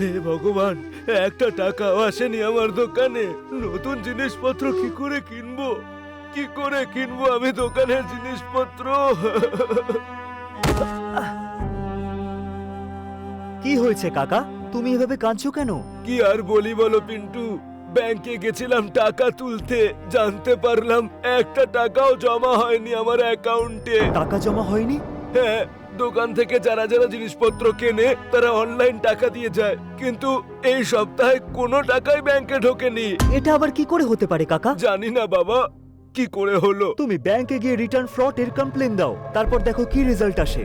হে ভগবান, একটা টাকাও আসেনি আমার দোকানে। নতুন জিনিসপত্র কি করে কিনবো? কি করে কিনবো আমি দোকানের জিনিসপত্র? কি হয়েছে কাকা, তুমি এভাবে কাঁদছো কেন? কি আর বলি বলো পিন্টু, ব্যাংকে গেছিলাম টাকা তুলতে, জানতে পারলাম একটা টাকাও জমা হয়নি আমার অ্যাকাউন্টে। টাকা জমা হয়নি? হ্যাঁ, দোকান থেকে যারা যারা জিনিসপত্র কেনে তারা অনলাইন টাকা দিয়ে যায়, কিন্তু এই সপ্তাহে কোনো টাকাই ব্যাংকে ঢোকেনি। এটা আবার কি করে হতে পারে কাকা? জানি না বাবা, কি করে হলো। তুমি ব্যাংকে গিয়ে রিটার্ন ফ্রড এর কমপ্লেন দাও, তারপর দেখো কি রেজাল্ট আসে।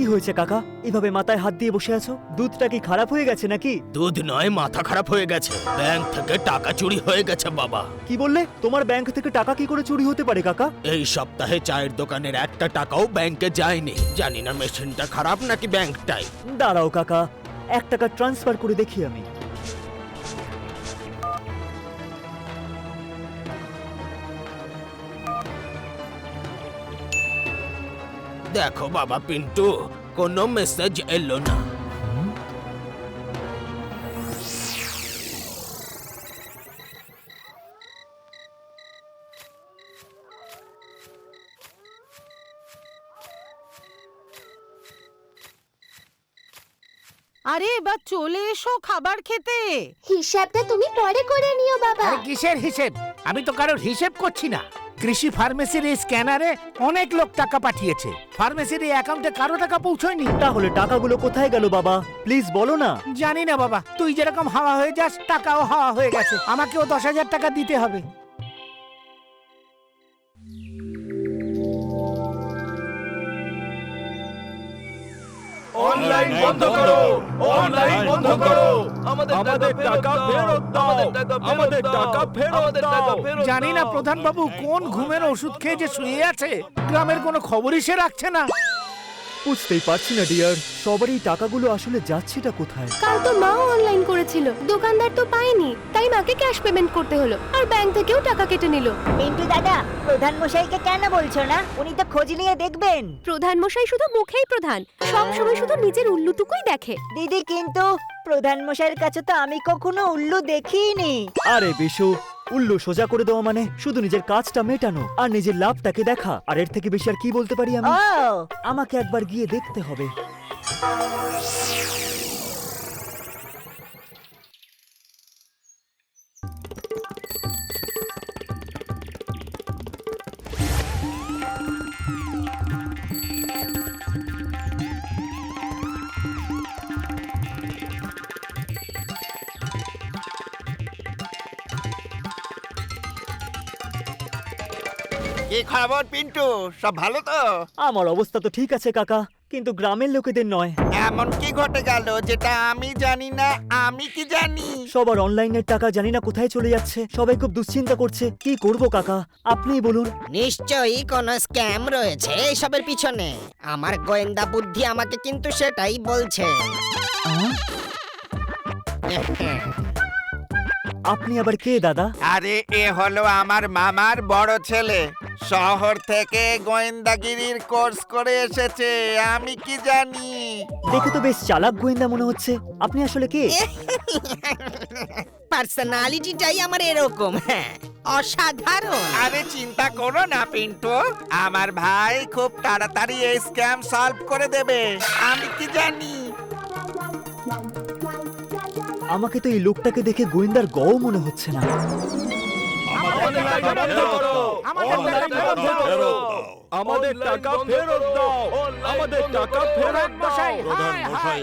কি হয়েছে কাকা, এভাবে মাথায় হাত দিয়ে বসে আছো? দুধটা কি খারাপ হয়ে গেছে নাকি? দুধ নয়, মাথা খারাপ হয়ে গেছে। ব্যাংক থেকে টাকা চুরি হয়ে গেছে বাবা। কি বললে? তোমার ব্যাংক থেকে টাকা কি করে চুরি হতে পারে কাকা? এই সপ্তাহে চায়ের দোকানের একটা টাকাও ব্যাংকে যায়নি। জানি না মেশিনটা খারাপ নাকি ব্যাংকটাই। দাঁড়াও কাকা, 1 টাকা ট্রান্সফার করে দেখি আমি। দেখো বাবা পিন্টু, কোনো মেসেজ এলো না। আরে এবার চলে এসো খাবার খেতে। হিসাবটা তুমি পরে করে নিও বাবা। আরে কিসের হিসেব? আমি তো কারোর হিসেব করছি না। কৃষি ফার্মেসির এই স্ক্যানারে অনেক লোক টাকা পাঠিয়েছে, ফার্মেসির এই অ্যাকাউন্টে কারো টাকা পৌঁছয়নি। তাহলে টাকাগুলো কোথায় গেল বাবা, প্লিজ বলো না। জানি না বাবা, তুই যেরকম হাওয়া হয়ে যাস টাকাও হাওয়া হয়ে গেছে। আমাকেও 10,000 টাকা দিতে হবে। অনলাইন বন্ধ করো, অনলাইন বন্ধ করো, আমাদের টাকা ফেরত দাও, আমাদের টাকা ফেরত দাও। জানি না প্রধান বাবু কোন ঘুমের ওষুধ খেয়ে যে শুয়ে আছে, গ্রামের কোনো খবরই সে রাখছে না। বুঝতেই পারছি না ডিয়ার, সবারই টাকাগুলো আসলে যাচ্ছেটা কোথায়? কাল তো মাও অনলাইন করেছিল, দোকানদার তো পায়নি, তাই মাকে ক্যাশ পেমেন্ট করতে হলো, আর ব্যাংক থেকেও টাকা কেটে নিল। পিন্টু দাদা, প্রধান মশাইকে কেন বলছো না? উনি তো খোঁজ নিয়ে দেখবেন। প্রধান মশাই শুধু মুখেই প্রধান, সব সময় শুধু নিজের উল্লুটুকুই দেখে। দিদি, কিন্তু প্রধান মশাইয়ের কাছে তো আমি কখনো উল্লু দেখিনি। আরে বিশু, উল্লু সোজা করে দেওয়া মানে শুধু নিজের কাজটা মেটানো আর নিজের লাভটাকে দেখা, আর এর থেকে বেশি আর কি বলতে পারি আমি? ও, আমাকে একবার গিয়ে দেখতে হবে। কি খবর পিন্টু, সব ভালো তো? আমার অবস্থা তো ঠিক আছে কাকা, কিন্তু গ্রামের লোকেদের নয়। এমন কি ঘটে গেল যেটা আমি জানি না? আমি কি জানি? সবার অনলাইনের টাকা জানি না কোথায় চলে যাচ্ছে, সবাই খুব দুশ্চিন্তা করছে। কি করব কাকা, আপনিই বলুন। নিশ্চয়ই কোনো স্ক্যাম রয়েছে এইসবের পিছনে। আমার গোয়েন্দা বুদ্ধি আমাকে কিন্তু সেটাই বলছে। আপনি আবার কে দাদা? আরে এ হলো আমার মামার বড় ছেলে, শহর থেকে গোয়েন্দাগিরির কোর্স করে এসেছে। আমি কি জানি? দেখে তো বেশ চালাক গোয়েন্দা মনে হচ্ছে। আপনি আসলে কে? পার্সোনালিটিটাই আমার এরকম, হ্যাঁ, অসাধারণ। আরে চিন্তা করো না পিন্টু, আমার ভাই খুব তাড়াতাড়ি এই স্ক্যাম সলভ করে দেবে। আমি কি জানি? আমাকে তো এই লোকটাকে দেখে গোয়েন্দার গও মনে হচ্ছে না। আমাদের টাকা ফেরত দাও, আমাদের টাকা ফেরত দাও। প্রধান মশাই, প্রধান মশাই,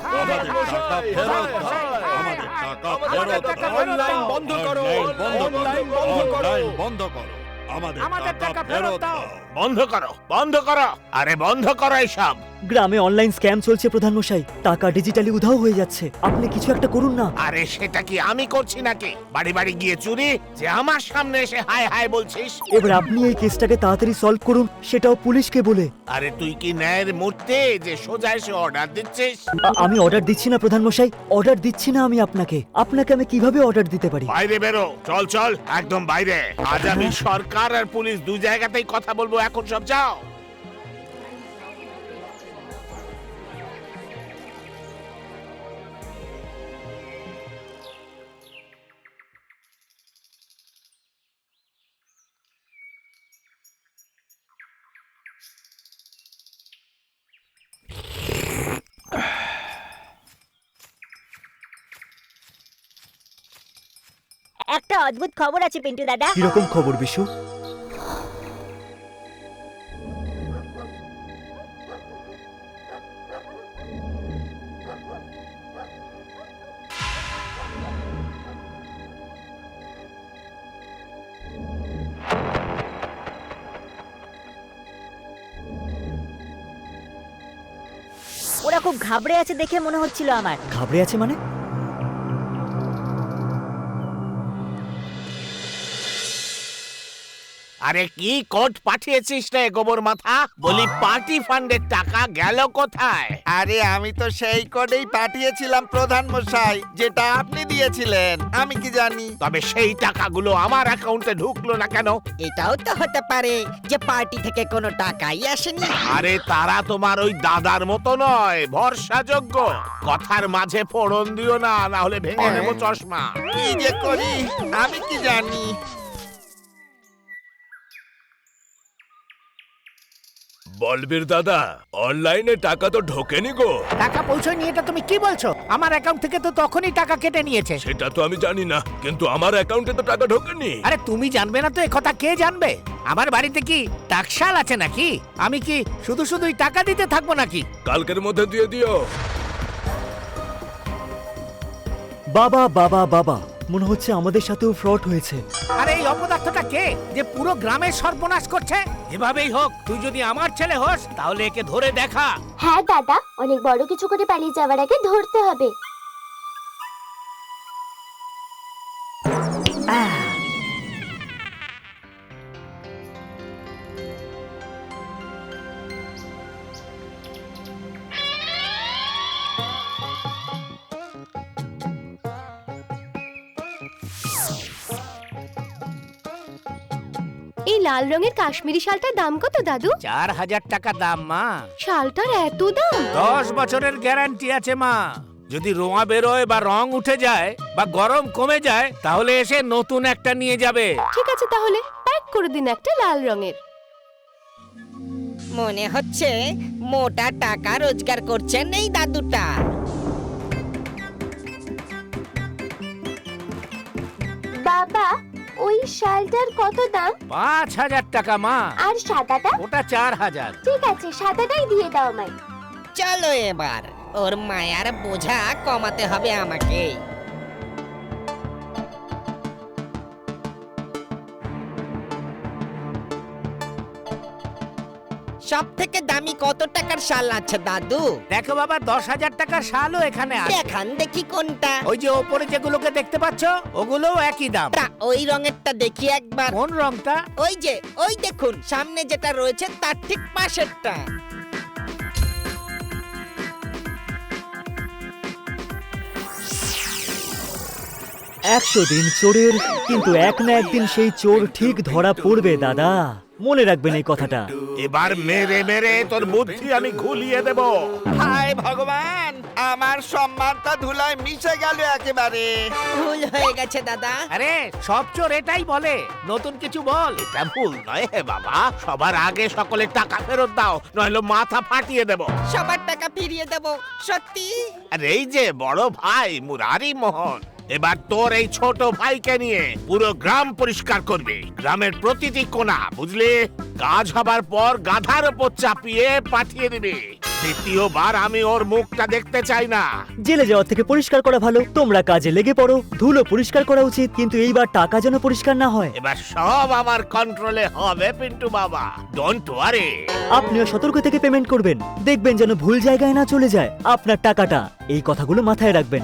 আমাদের টাকা ফেরত দাও, আমাদের টাকা অনলাইন বন্ধ করো, অনলাইন বন্ধ করো, আমাদের টাকা ফেরত দাও। বন্ধ করো, বন্ধ করো, আরে বন্ধ করো এসব। গ্রামে অনলাইন স্ক্যাম চলছে প্রধান মশাই, টাকা ডিজিটালি উধাও হয়ে যাচ্ছে। আপনি কিছু একটা করুন না। আরে সেটা কি আমি করছি নাকি? বাড়ি বাড়ি গিয়ে চুরি, যে আমার সামনে এসে হাই হাই বলছিস? এবার আপনি এই কেসটাকে তাড়াতাড়ি সলভ করুন, সেটাও পুলিশকে বলে। আরে তুই কি ন্যায়ের মূর্তি যে সোজা এসে অর্ডার দিচ্ছিস? আমি অর্ডার দিচ্ছি না প্রধান মশাই, অর্ডার দিচ্ছি না আমি আপনাকে। আপনাকে আমি কিভাবে অর্ডার দিতে পারি? বাইরে বেরো, চল চল, একদম বাইরে। আজ আমি সরকার আর পুলিশ দু জায়গাতেই কথা বলবো, এখন সব যাও। একটা অদ্ভুত খবর আছে পিন্টু দাদা। কিরকম খবর বিশু? ওরা খুব ঘাবড়ে আছে দেখে মনে হচ্ছিল আমার। ঘাবড়ে আছে মানে? আরে কি কোড পাঠিয়েছিস রে গোবর মাথা? বলি পার্টি ফান্ডের টাকা গেল কোথায়? আরে আমি তো সেই কোডেই পাঠিয়েছিলাম প্রধান মশাই, যেটা আপনি দিয়েছিলেন। আমি কি জানি। তবে সেই টাকাগুলো আমার অ্যাকাউন্টে ঢুকলো না কেন? এটাও তো হতে পারে যে পার্টি থেকে কোনো টাকাই আসেনি। আরে তারা তোমার ওই দাদার মতো নয়, ভরসাযোগ্য। কথার মাঝে ফোড়ন দিও না, না হলে ভেঙে নেবো চশমা। কি যে করি আমি কি জানি। বলবীর দাদা, অনলাইনে টাকা তো ঢোকেনি গো। টাকা পৌঁছয়নি এটা তুমি কি বলছো? আমার অ্যাকাউন্ট থেকে তো তখনই টাকা কেটে নিয়েছে। সেটা তো আমি জানি না, কিন্তু আমার অ্যাকাউন্টে তো টাকা ঢোকেনি। আরে তুমি জানবে না তো, এ কথা কে জানবে? আমার বাড়িতে কি টাকশাল আছে নাকি? আমি কি শুধু শুধুই টাকা দিতে থাকবো নাকি? কালকের মধ্যে দিয়ে দিও। বাবা বাবা বাবা, মনে হচ্ছে আমাদের সাথেও ফ্রড হয়েছে। আরে এই অপদার্থটা কে যে পুরো গ্রামের সর্বনাশ করছে? এভাবেই হোক, তুই যদি আমার ছেলে হোস তাহলে একে ধরে দেখা। হ্যাঁ দাদা, অনেক বড় কিছু করে পালিয়ে যাওয়ার আগে ধরতে হবে। এই লাল রঙের কাশ্মীরি শালটার দাম কত দাদু? 4000 টাকা দাম মা। শালটার এত দাম? 10 বছরের গ্যারান্টি আছে মা। যদি রোঁয়া বেরোয় বা রং উঠে যায় বা গরম কমে যায় তাহলে এসে নতুন একটা নিয়ে যাবে। ঠিক আছে, তাহলে প্যাক করে দিন একটা লাল রঙের। মনে হচ্ছে মোটা টাকা রোজগার করছেন এই দাদুটা। বাবা, ওই শালটার কত দাম? 5000 টাকা মা। আর সাদাটা? ওটা 4000। ঠিক আছে, সাদাটাই দিয়ে দাও আমায়। চলো এবার ওর মায়ার বোঝা কমাতে হবে আমাকে। সব থেকে দামি কত টাকার শাল আছে দাদু? দেখো বাবা, 10,000 টাকার শালও এখানে আছে। দেখান দেখি কোনটা। ওই যে ওপরে যেগুলোকে দেখতে পাচ্ছ ওগুলোও একই দাম। তা ওই রঙেরটা দেখি একবার। কোন রংটা? ওই যে ওই দেখুন, সামনে যেটা রয়েছে তার ঠিক পাশেরটা। একশো দিন চোরের, কিন্তু এক না একদিন সেই চোর ঠিক ধরা পড়বে দাদা। মনে রাখবেন এই কথাটা। এবার মেরে মেরে তোর বুদ্ধি আমি ঘুলিয়ে দেব। হায় ভগবান, আমার সম্মানটা ধুলায় মিশে গেল একেবারে। ভুল হয়ে গেছে দাদা। আরে সব চোর এটাই বলে, নতুন কিছু বল। এটা ভুল নয় হে বাবা, সবার আগে সকলের টাকা ফেরত দাও, নইলে মাথা ফাটিয়ে দেব। সবার টাকা ফিরিয়ে দেব, সত্যি। আর এই যে বড় ভাই মুরারি মোহন, এবার তোর এই ছোট ভাইকে নিয়ে পুরো গ্রাম পরিষ্কার করবি, গ্রামের প্রতিটি কোণা, বুঝলি? কাজ হবার পর গাধার উপর চাপিয়ে পাঠিয়ে দিবি। দ্বিতীয়বার আমি ওর মুখটা দেখতে চাই না। জেলে যাওয়ার থেকে পরিষ্কার করা ভালো। তোমরা কাজে লেগে পড়ো, ধুলো পরিষ্কার করা উচিত, কিন্তু এইবার টাকা যেন পরিষ্কার না হয়। এবার সব আমার কন্ট্রোলে হবে পিন্টু বাবা, ডোন্ট ওয়ারি। আপনিও সতর্ক থেকে পেমেন্ট করবেন, দেখবেন যেন ভুল জায়গায় না চলে যায় আপনার টাকাটা। এই কথাগুলো মাথায় রাখবেন।